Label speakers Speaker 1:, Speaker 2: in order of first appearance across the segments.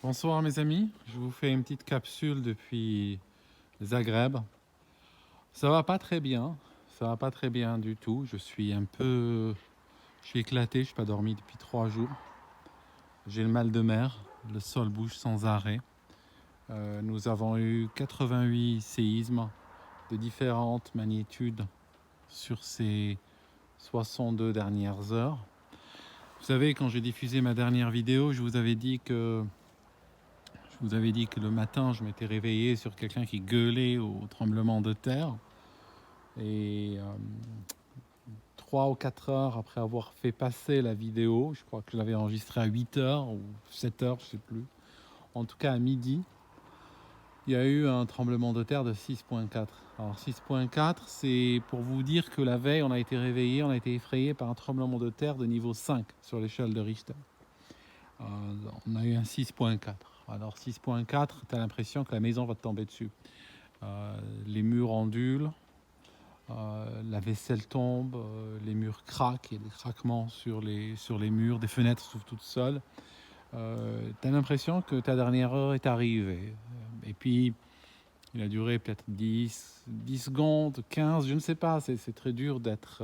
Speaker 1: Bonsoir mes amis, je vous fais une petite capsule depuis Zagreb. Ça va pas très bien, ça va pas très bien du tout. Je suis éclaté, je suis pas dormi depuis 3 jours. J'ai le mal de mer, le sol bouge sans arrêt. Nous avons eu 88 séismes de différentes magnitudes sur ces 62 dernières heures. Vous savez, quand j'ai diffusé ma dernière vidéo, je vous avais dit que le matin, je m'étais réveillé sur quelqu'un qui gueulait au tremblement de terre. Et 3 ou 4 heures après avoir fait passer la vidéo, je crois que je l'avais enregistrée à 8 heures ou 7 heures, je ne sais plus. En tout cas, à midi, il y a eu un tremblement de terre de 6,4. Alors 6,4, c'est pour vous dire que la veille, on a été réveillé, on a été effrayé par un tremblement de terre de niveau 5 sur l'échelle de Richter. Euh, on a eu un 6,4. Alors 6,4, tu as l'impression que la maison va te tomber dessus. Les murs ondulent, la vaisselle tombe, les murs craquent, il y a des craquements sur les murs, des fenêtres s'ouvrent toutes seules. Tu as l'impression que ta dernière heure est arrivée. Et puis, il a duré peut-être 10 secondes, 15, je ne sais pas. C'est très dur d'être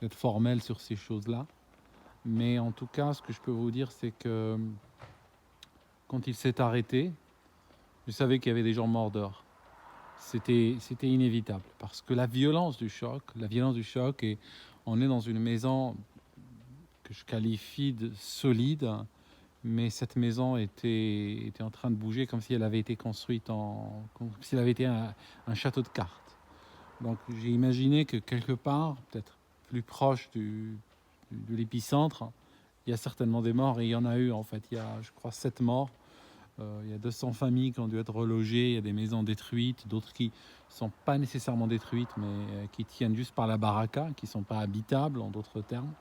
Speaker 1: formel sur ces choses-là. Mais en tout cas, ce que je peux vous dire, c'est que quand il s'est arrêté, je savais qu'il y avait des gens morts dehors. C'était inévitable parce que la violence du choc, et on est dans une maison que je qualifie de solide, mais cette maison était en train de bouger comme si elle avait été construite comme si elle avait été un château de cartes. Donc j'ai imaginé que quelque part, peut-être plus proche de l'épicentre, il y a certainement des morts, et il y en a eu en fait. Il y a, je crois, 7 morts. Il y a 200 familles qui ont dû être relogées, il y a des maisons détruites, d'autres qui ne sont pas nécessairement détruites, mais qui tiennent juste par la baraka, qui ne sont pas habitables, en d'autres termes.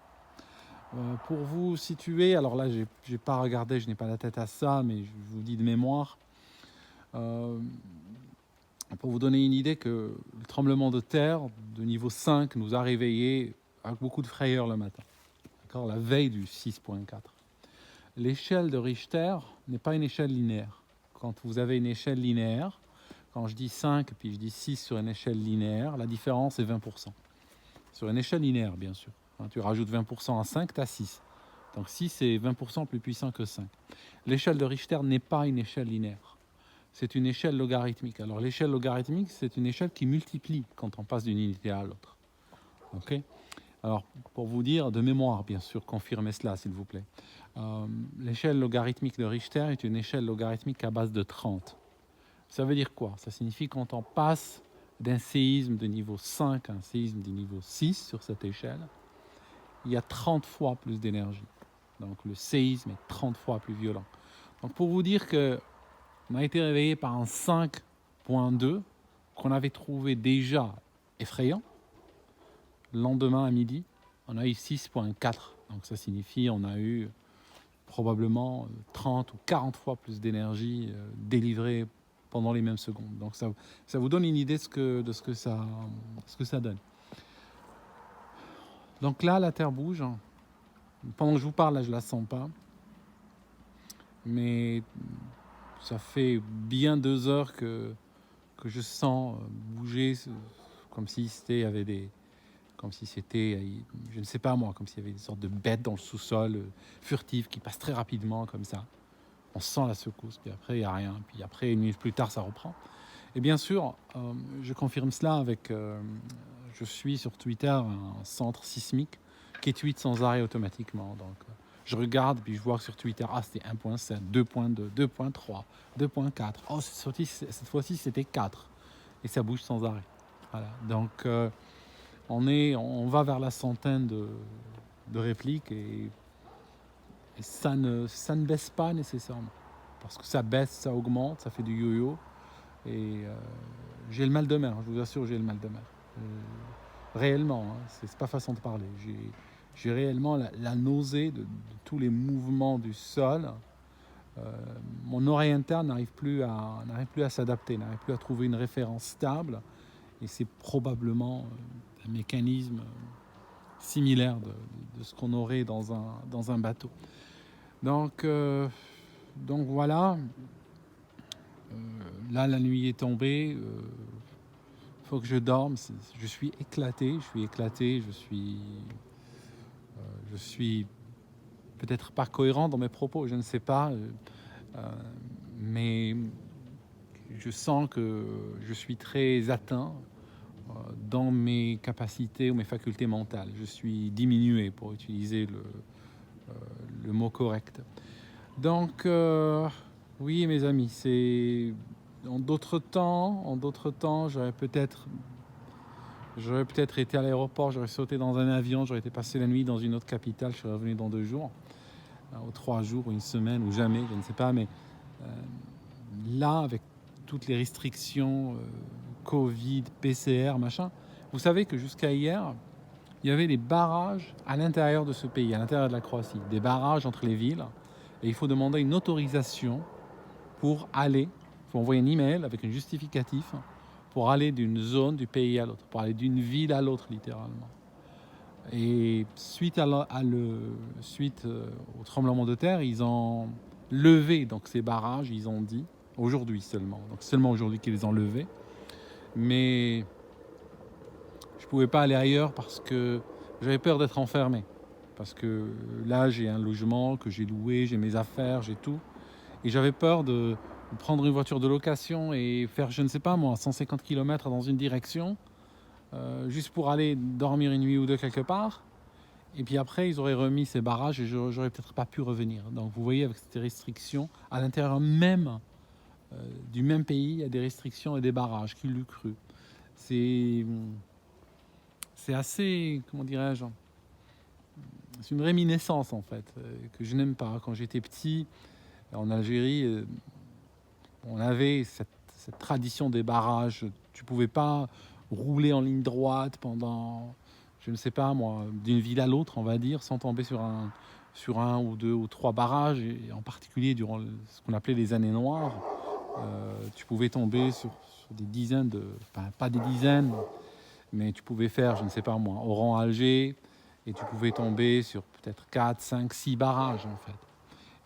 Speaker 1: Pour vous situer, alors là, je n'ai pas regardé, je n'ai pas la tête à ça, mais je vous dis de mémoire. Euh, pour vous donner une idée que le tremblement de terre de niveau 5 nous a réveillés avec beaucoup de frayeur le matin, d'accord, la veille du 6,4. L'échelle de Richter n'est pas une échelle linéaire. Quand vous avez une échelle linéaire, quand je dis 5 puis je dis 6 sur une échelle linéaire, la différence est 20%. Sur une échelle linéaire, bien sûr. Tu rajoutes 20% à 5, tu as 6. Donc 6 est 20% plus puissant que 5. L'échelle de Richter n'est pas une échelle linéaire. C'est une échelle logarithmique. Alors l'échelle logarithmique, c'est une échelle qui multiplie quand on passe d'une unité à l'autre. Ok ? Alors, pour vous dire, de mémoire, bien sûr, confirmez cela, s'il vous plaît. L'échelle logarithmique de Richter est une échelle logarithmique à base de 30. Ça veut dire quoi? Ça signifie quand on passe d'un séisme de niveau 5 à un séisme de niveau 6 sur cette échelle, il y a 30 fois plus d'énergie. Donc le séisme est 30 fois plus violent. Donc pour vous dire qu'on a été réveillé par un 5,2 qu'on avait trouvé déjà effrayant, le lendemain à midi, on a eu 6,4. Donc ça signifie qu'on a eu probablement 30 ou 40 fois plus d'énergie délivrée pendant les mêmes secondes. Donc ça vous donne une idée de ce que ça donne. Donc là, la Terre bouge. Pendant que je vous parle, là, je ne la sens pas. Mais ça fait bien 2 heures que je sens bouger comme si c'était, avait des, comme si c'était, je ne sais pas moi, comme s'il y avait des sortes de bêtes dans le sous-sol, furtives, qui passent très rapidement comme ça. On sent la secousse, puis après il n'y a rien, puis après 1 minute plus tard ça reprend. Et bien sûr, je confirme cela avec, je suis sur Twitter un centre sismique qui tweet sans arrêt automatiquement. Donc je regarde, puis je vois que sur Twitter, c'était 1.7, 2.2, 2.3, 2.4. Oh, cette fois-ci c'était 4. Et ça bouge sans arrêt. Voilà. Donc on va vers la centaine de répliques, et ça ne baisse pas nécessairement. Parce que ça baisse, ça augmente, ça fait du yo-yo. Et j'ai le mal de mer, je vous assure, j'ai le mal de mer. Réellement, hein, c'est pas façon de parler. J'ai réellement la nausée de tous les mouvements du sol. Mon oreille interne n'arrive plus à s'adapter, n'arrive plus à trouver une référence stable. Et c'est probablement un mécanisme similaire de ce qu'on aurait dans un bateau. Donc, Donc voilà, là la nuit est tombée, faut que je dorme, je suis éclaté, je suis peut-être pas cohérent dans mes propos, je ne sais pas, mais je sens que je suis très atteint dans mes capacités ou mes facultés mentales. Je suis diminué, pour utiliser le mot correct. Donc, oui, mes amis, c'est en d'autres temps, j'aurais peut-être été à l'aéroport, j'aurais sauté dans un avion, j'aurais été passer la nuit dans une autre capitale, je serais revenu dans 2 jours, ou 3 jours, ou une semaine, ou jamais, je ne sais pas, mais là, avec toutes les restrictions, Covid, PCR, machin, vous savez que jusqu'à hier, il y avait des barrages à l'intérieur de ce pays, à l'intérieur de la Croatie, des barrages entre les villes, et il faut demander une autorisation pour aller, il faut envoyer un email avec un justificatif pour aller d'une zone du pays à l'autre, pour aller d'une ville à l'autre littéralement. Et suite au tremblement de terre, ils ont levé donc ces barrages, ils ont dit, aujourd'hui seulement, donc seulement aujourd'hui qu'ils les ont levés, mais je ne pouvais pas aller ailleurs parce que j'avais peur d'être enfermé. Parce que là, j'ai un logement que j'ai loué, j'ai mes affaires, j'ai tout. Et j'avais peur de prendre une voiture de location et faire, je ne sais pas moi, 150 km dans une direction, juste pour aller dormir une nuit ou deux quelque part. Et puis après, ils auraient remis ces barrages et j'aurais peut-être pas pu revenir. Donc vous voyez, avec ces restrictions, à l'intérieur même du même pays, il y a des restrictions et des barrages, qui l'eût cru. C'est assez, comment dirais-je, c'est une réminiscence en fait, que je n'aime pas. Quand j'étais petit, en Algérie, on avait cette tradition des barrages. Tu ne pouvais pas rouler en ligne droite pendant, je ne sais pas moi, d'une ville à l'autre, on va dire, sans tomber sur un ou deux ou trois barrages, et en particulier durant ce qu'on appelait les années noires. Tu pouvais tomber sur des dizaines enfin, pas des dizaines, mais tu pouvais faire, je ne sais pas moi, Oran-Alger, et tu pouvais tomber sur peut-être 4, 5, 6 barrages en fait.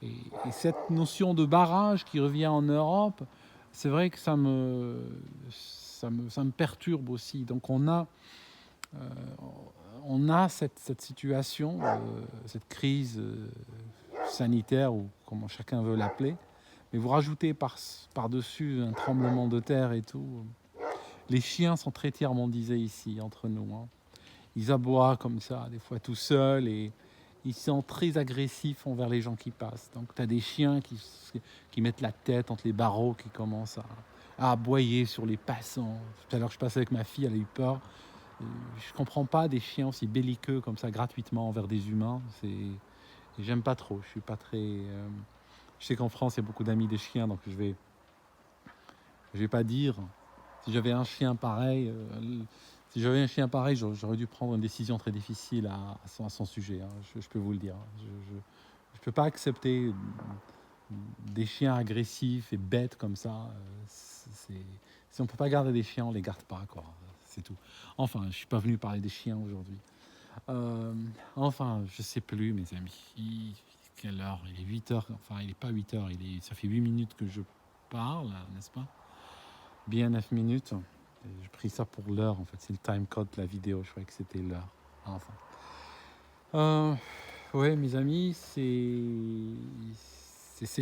Speaker 1: Et cette notion de barrage qui revient en Europe, c'est vrai que ça me perturbe aussi. Donc on a cette situation, cette crise sanitaire, ou comment chacun veut l'appeler, mais vous rajoutez par-dessus un tremblement de terre et tout. Les chiens sont très tiers-mondisés ici, entre nous. Hein. Ils aboient comme ça, des fois tout seuls, et ils sont très agressifs envers les gens qui passent. Donc tu as des chiens qui mettent la tête entre les barreaux, qui commencent à aboyer sur les passants. Tout à l'heure, je passais avec ma fille, elle a eu peur. Je comprends pas des chiens aussi belliqueux comme ça, gratuitement, envers des humains. J'aime pas trop, je suis pas très... Je sais qu'en France, il y a beaucoup d'amis des chiens, donc je vais pas dire... Si j'avais un chien pareil, j'aurais dû prendre une décision très difficile à son sujet. Hein. Je peux vous le dire. Je peux pas accepter des chiens agressifs et bêtes comme ça. Si on peut pas garder des chiens, on les garde pas, quoi. C'est tout. Enfin, je suis pas venu parler des chiens aujourd'hui. Enfin, je sais plus, mes amis. Quelle heure? Il est 8h. Enfin, il est pas 8h. Ça fait 8 minutes que je parle, n'est-ce pas? Bien 9 minutes. J'ai pris ça pour l'heure, en fait. C'est le time code de la vidéo. Je croyais que c'était l'heure. Enfin. Ouais, mes amis, c'est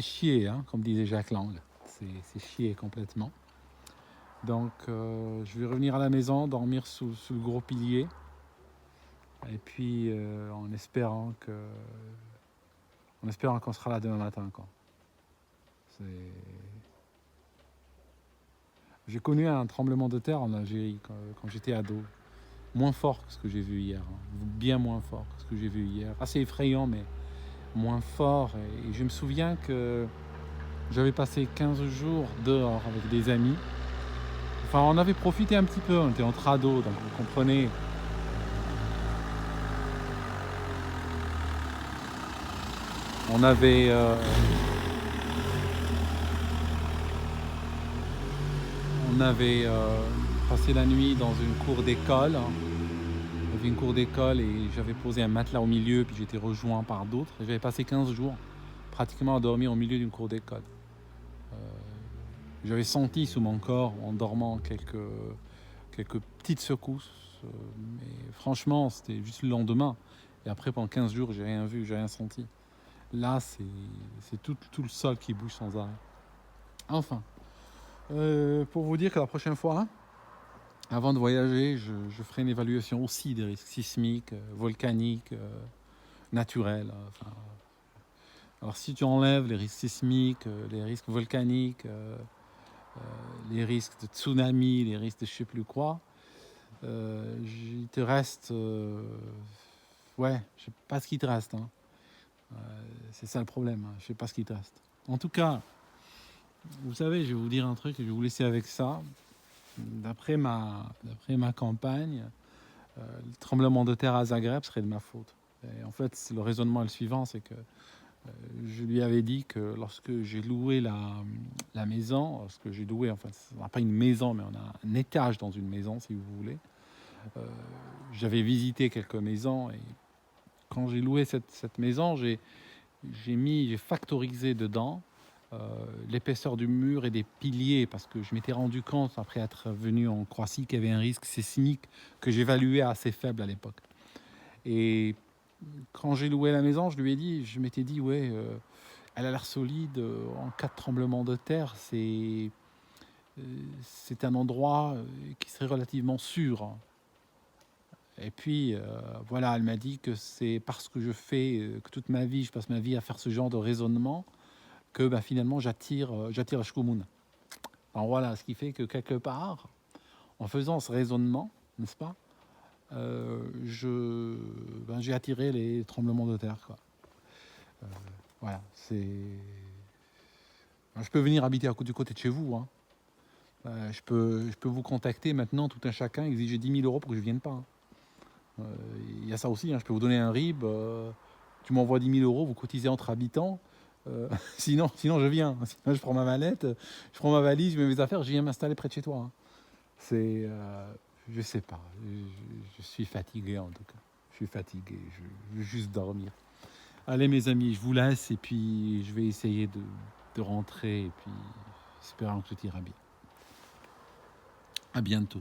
Speaker 1: chier, hein, comme disait Jacques Lang. C'est chier complètement. Donc, je vais revenir à la maison, dormir sous le gros pilier. Et puis, en espérant qu'on sera là demain matin, quoi. J'ai connu un tremblement de terre en Algérie quand j'étais ado. Moins fort que ce que j'ai vu hier. Hein. Bien moins fort que ce que j'ai vu hier. Assez effrayant, mais moins fort. Et je me souviens que j'avais passé 15 jours dehors avec des amis. Enfin, on avait profité un petit peu. On était entre ados, donc vous comprenez. On avait... passé la nuit dans une cour d'école. Il y avait une cour d'école et j'avais posé un matelas au milieu, puis j'étais rejoint par d'autres. J'avais passé 15 jours pratiquement à dormir au milieu d'une cour d'école. J'avais senti sous mon corps, en dormant, quelques petites secousses. Mais franchement, c'était juste le lendemain. Et après, pendant 15 jours, j'ai rien vu, j'ai rien senti. Là, c'est tout le sol qui bouge sans arrêt. Enfin, pour vous dire que la prochaine fois, avant de voyager, je ferai une évaluation aussi des risques sismiques, volcaniques, naturels. Enfin, alors si tu enlèves les risques sismiques, les risques volcaniques, les risques de tsunami, les risques de je sais plus quoi, il te reste... ouais, je sais pas ce qu'il te reste. Hein. C'est ça le problème, hein. Je sais pas ce qu'il te reste. En tout cas, vous savez, je vais vous dire un truc et je vais vous laisser avec ça. D'après ma campagne, le tremblement de terre à Zagreb serait de ma faute. Et en fait, le raisonnement est le suivant, c'est que je lui avais dit que lorsque j'ai loué la maison, lorsque j'ai loué, enfin, on n'a pas une maison, mais on a un étage dans une maison, si vous voulez. J'avais visité quelques maisons et quand j'ai loué cette maison, j'ai factorisé dedans l'épaisseur du mur et des piliers parce que je m'étais rendu compte après être venu en Croatie qu'il y avait un risque sismique que j'évaluais assez faible à l'époque. Et quand j'ai loué la maison, je m'étais dit ouais, elle a l'air solide en cas de tremblement de terre, c'est un endroit qui serait relativement sûr. Et puis voilà, elle m'a dit que c'est parce que que toute ma vie, je passe ma vie à faire ce genre de raisonnement que finalement j'attire Shkumun. Alors voilà, ce qui fait que quelque part, en faisant ce raisonnement, n'est-ce pas, j'ai attiré les tremblements de terre. Quoi. Voilà, je peux venir habiter du côté de chez vous. Hein. Je peux vous contacter maintenant, tout un chacun, exiger 10 000 euros pour que je ne vienne pas. Hein. Il y a ça aussi, hein. Je peux vous donner un RIB, tu m'envoies 10 000 euros, vous cotisez entre habitants. Sinon je viens. Sinon je prends ma mallette, je prends ma valise, je mets mes affaires, je viens m'installer près de chez toi. Hein. Je sais pas. Je suis fatigué en tout cas. Je suis fatigué. Je veux juste dormir. Allez mes amis, je vous laisse et puis je vais essayer de rentrer et puis espérant que tout ira bien. À bientôt.